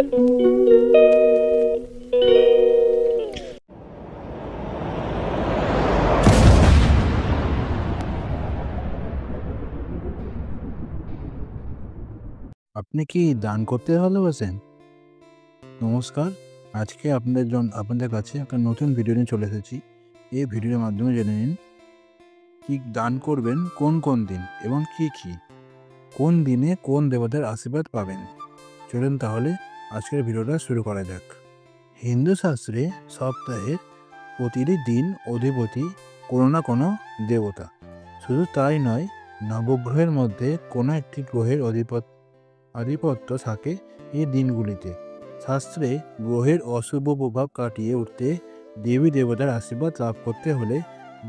আপনি কি দান করতে ভালোবাসেন? নমস্কার। আজকে আপনাদের কাছে একটা নতুন ভিডিও নিয়ে চলে এসেছি। এই ভিডিওর মাধ্যমে জেনে নিন কি দান করবেন কোন দিন এবং কি? কোন দিনে কোন দেবতার আশীর্বাদ পাবেন। চলুন তাহলে আজকের ভিডিওটা শুরু করা যাক। হিন্দু শাস্ত্রে সপ্তাহের প্রতিটি দিন অধিপতি কোনো না কোনো দেবতা। শুধু তাই নয়, নবগ্রহের মধ্যে কোনো একটি গ্রহের আধিপত্য থাকে এই দিনগুলিতে। শাস্ত্রে গ্রহের অশুভ প্রভাব কাটিয়ে উঠতে দেবী দেবতার আশীর্বাদ লাভ করতে হলে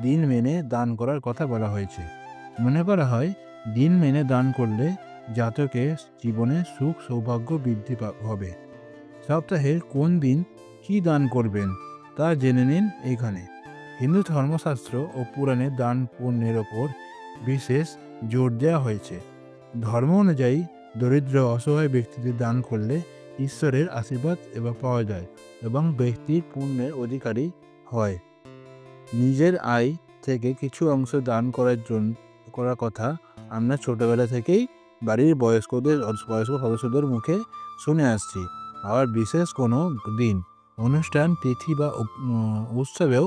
দিন মেনে দান করার কথা বলা হয়েছে। মনে করা হয় দিন মেনে দান করলে জাতকের জীবনে সুখ সৌভাগ্য বৃদ্ধি হবে। সপ্তাহের কোন দিন কি দান করবেন তা জেনে নিন এখানে। হিন্দু ধর্মশাস্ত্র ও পুরাণে দান পুণ্যের ওপর বিশেষ জোর দেওয়া হয়েছে। ধর্ম অনুযায়ী দরিদ্র অসহায় ব্যক্তিদের দান করলে ঈশ্বরের আশীর্বাদ পাওয়া যায় এবং ব্যক্তির পুণ্যের অধিকারী হয়। নিজের আয় থেকে কিছু অংশ দান করার কথা আমরা ছোটবেলা থেকেই বাড়ির বয়স্ক সদস্যদের মুখে শুনে আসছি। আবার বিশেষ কোনো দিন, অনুষ্ঠান, তিথি বা উৎসবেও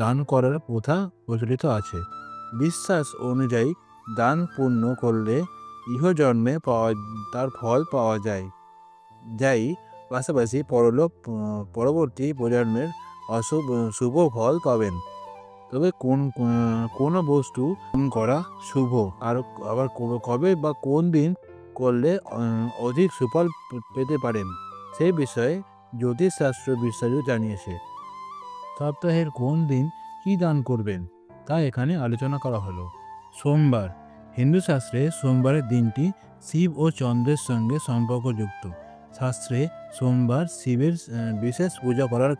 দান করার প্রথা প্রচলিত আছে। বিশ্বাস অনুযায়ী দান পুণ্য করলে ইহজন্মে তার ফল পাওয়া যায়, পাশাপাশি পরবর্তী প্রজন্মের শুভ ফল পাবেন। তবে কোনো বস্তু করা শুভ আর আবার কবে বা কোন দিন করলে অধিক সুফল পেতে পারেন সেই বিষয়ে জ্যোতিষশাস্ত্র বিস্তারিত জানিয়েছে। সপ্তাহের কোন দিন কি দান করবেন তা এখানে আলোচনা করা হলো। সোমবার। হিন্দু শাস্ত্রে সোমবারের দিনটি শিব ও চন্দ্রের সঙ্গে সম্পর্কযুক্ত। শাস্ত্রে সোমবার শিবের বিশেষ পূজা করার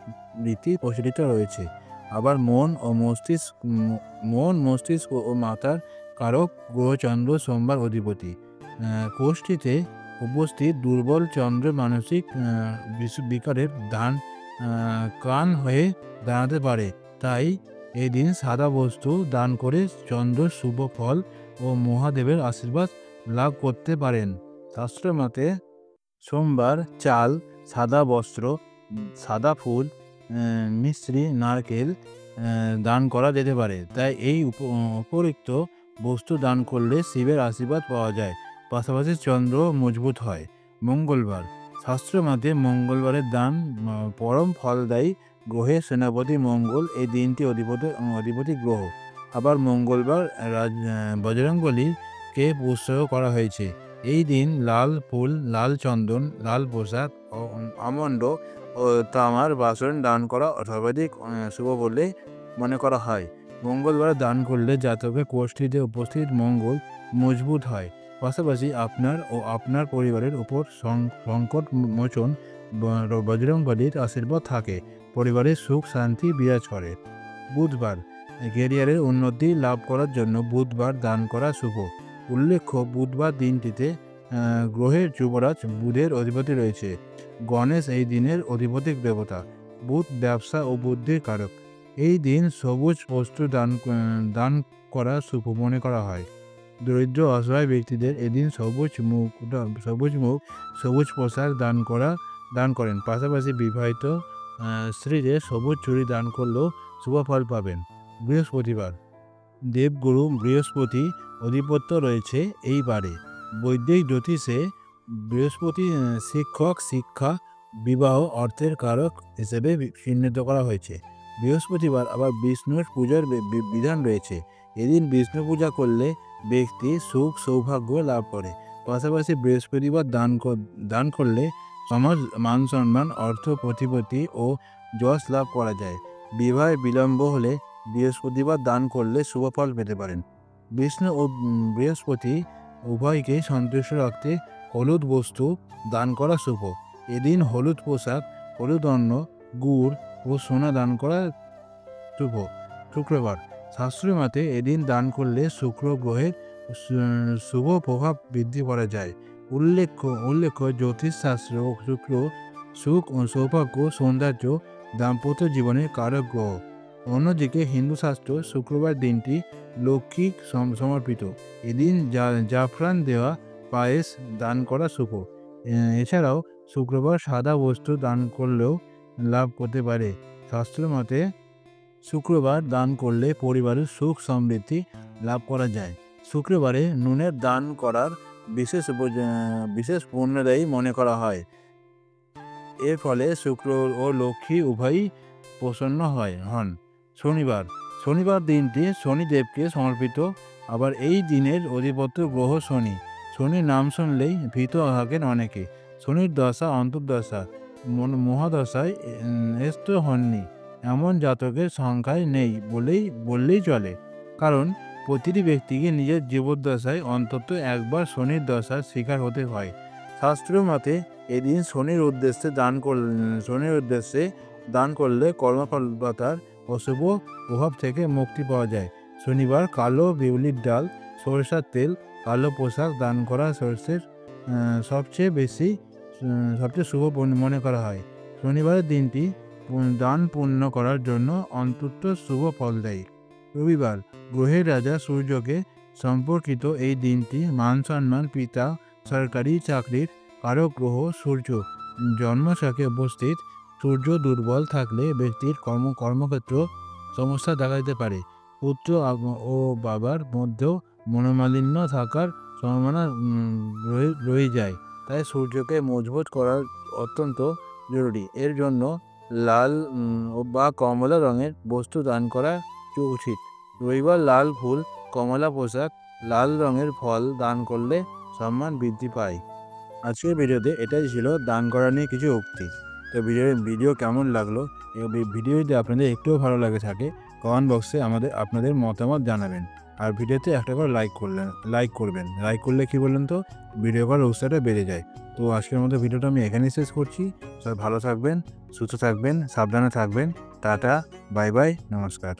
রীতি প্রচলিত রয়েছে। আবার মন মস্তিষ্ক ও মাথার কারক গ্রহ চন্দ্র সোমবার অধিপতি। কোষ্ঠীতে উপস্থিত দুর্বল চন্দ্র মানসিক বিকারের কান হয়ে দাঁড়াতে পারে। তাই এদিন সাদা বস্তু দান করে চন্দ্র শুভ ফল ও মহাদেবের আশীর্বাদ লাভ করতে পারেন। শাস্ত্র মতে সোমবার চাল, সাদা বস্ত্র, সাদা ফুল, মিশ্রি, নারকেল দান করা যেতে পারে। তাই এই উপরিক্ত বস্তু দান করলে শিবের আশীর্বাদ পাওয়া যায়, পাশাপাশি চন্দ্র মজবুত হয়। মঙ্গলবার। শাস্ত্র মতে মঙ্গলবারের দান পরম ফলদায়ী। গ্রহের সেনাপতি মঙ্গল এই দিনটি অধিপতি গ্রহ। আবার মঙ্গলবার বজরংবলীকে উৎসর্গ করা হয়েছে। এই দিন লাল ফুল, লাল চন্দন, লাল পোশাক, আমন্ড ও তামার বাসন দান করা সর্বাধিক শুভ বলে মনে করা হয়। মঙ্গলবার দান করলে জাতকের কোষ্ঠীতে উপস্থিত মঙ্গল মজবুত হয়, পাশাপাশি আপনার ও আপনার পরিবারের উপর সংকট মোচন বজরংবলীর আশীর্বাদ থাকে, পরিবারের সুখ শান্তি বিরাজ করে। বুধবার। ক্যারিয়ারের উন্নতি লাভ করার জন্য বুধবার দান করা শুভ। উল্লেখ্য, বুধবার দিনটিতে গ্রহের যুবরাজ বুধের অধিপতি রয়েছে। গণেশ এই দিনের অধিপতি দেবতা। বুধ ব্যবসা ও বুদ্ধির কারক। এই দিন সবুজ বস্তু দান করা শুভ মনে করা হয়। দরিদ্র অসহায় ব্যক্তিদের এদিন সবুজ সবুজ পোশাক দান করেন, পাশাপাশি বিবাহিত স্ত্রীদের সবুজ চুড়ি দান করলেও শুভ ফল পাবেন। বৃহস্পতিবার। দেবগুরু বৃহস্পতি অধিপত্য রয়েছে এই বারে। বৈদিক জ্যোতিষে বৃহস্পতি শিক্ষক, শিক্ষা, বিবাহ, অর্থের কারক হিসেবে চিহ্নিত করা হয়েছে। বৃহস্পতিবার আবার বিষ্ণুর পূজার বিধান রয়েছে। এদিন বিষ্ণু পূজা করলে ব্যক্তি সুখ সৌভাগ্য লাভ করে, পাশাপাশি বৃহস্পতিবার দান করলে সমাজ মান সম্মান, অর্থ প্রতিপত্তি ও যশ লাভ করা যায়। বিবাহে বিলম্ব হলে বৃহস্পতিবার দান করলে শুভ ফল পেতে পারেন। বিষ্ণু ও বৃহস্পতি উভয়কে সন্তুষ্ট রাখতে হলুদ বস্তু দান করা শুভ। এদিন হলুদ পোশাক, হলুদ অন্ন, গুড় ও সোনা দান করা শুভ। শুক্রবার। শাস্ত্র মতে এদিন দান করলে শুক্র গ্রহের শুভ প্রভাব বৃদ্ধি করা যায়। উল্লেখ্য জ্যোতিষশাস্ত্র শুক্র সুখ ও সৌভাগ্য সৌন্দর্য দাম্পত্য জীবনের কারক গ্রহ। অন্যদিকে হিন্দু শাস্ত্র শুক্রবার দিনটি লক্ষ্মী সমর্পিত। এদিন জাফরান দেওয়া পায়েস দান করা শুভ। এছাড়াও শুক্রবার সাদা বস্তু দান করলেও লাভ করতে পারে। শাস্ত্র মতে শুক্রবার দান করলে পরিবারের সুখ সমৃদ্ধি লাভ করা যায়। শুক্রবারে নুনের দান করার বিশেষ পুণ্যদায়ী মনে করা হয়। এর ফলে শুক্র ও লক্ষ্মী উভয়ই প্রসন্ন হন। শনিবার দিনটি শনিদেবকে সমর্পিত। আবার এই দিনের অধিপত্য গ্রহ শনি। শনির নাম শুনলেই ভীত থাকেন অনেকে। শনির দশা অন্তর্দশা মহাদশায় ন্যস্ত হননি এমন জাতকের সংখ্যায় নেই বললেই চলে। কারণ প্রতিটি ব্যক্তিকে নিজের জীবদ্দশায় অন্তত একবার শনির দশার শিকার হতে হয়। শাস্ত্র মতে এদিন শনির উদ্দেশ্যে দান করলে কর্মফলদাতার অশুভ প্রভাব থেকে মুক্তি পাওয়া যায়। শনিবার কালো বিউলির ডাল, সরিষার তেল, কালো পোশাক দান করা সবচেয়ে শুভ মনে করা হয়। শনিবারের দিনটি দান পূর্ণ করার জন্য অন্তত শুভ ফল দেয়। রবিবার গ্রহের রাজা সূর্যকে সম্পর্কিত এই দিনটি মান সম্মান, পিতা, সরকারি চাকরির কারক গ্রহ সূর্য। জন্মছকে উপস্থিত সূর্য দুর্বল থাকলে ব্যক্তির কর্মক্ষেত্র সমস্যা দেখা দিতে পারে। পুত্র ও বাবার মধ্যেও মনোমালিন্য থাকার সম্ভাবনা রয়ে যায়। তাই সূর্যকে মজবুত করা অত্যন্ত জরুরি। এর জন্য লাল বা কমলা রঙের বস্তু দান করা উচিত। রবিবার লাল ফুল, কমলা পোশাক, লাল রঙের ফল দান করলে সম্মান বৃদ্ধি পায়। আজকের ভিডিওতে এটাই ছিল দান করা নিয়ে কিছু উক্তি। তো ভিডিও কেমন লাগলো? এই ভিডিও যদি আপনাদের একটুও ভালো লাগে থাকে কমেন্ট বক্সে আপনাদের মতামত জানাবেন। আর ভিডিওতে একটা করে লাইক করবেন। লাইক করলে কি বললেন তো ভিডিও করার উৎসাহটা বেড়ে যায়। তো আজকের মতো ভিডিওটা আমি এখানেই শেষ করছি। সবাই ভালো থাকবেন, সুস্থ থাকবেন, সাবধানে থাকবেন। টাটা, বাই বাই, নমস্কার।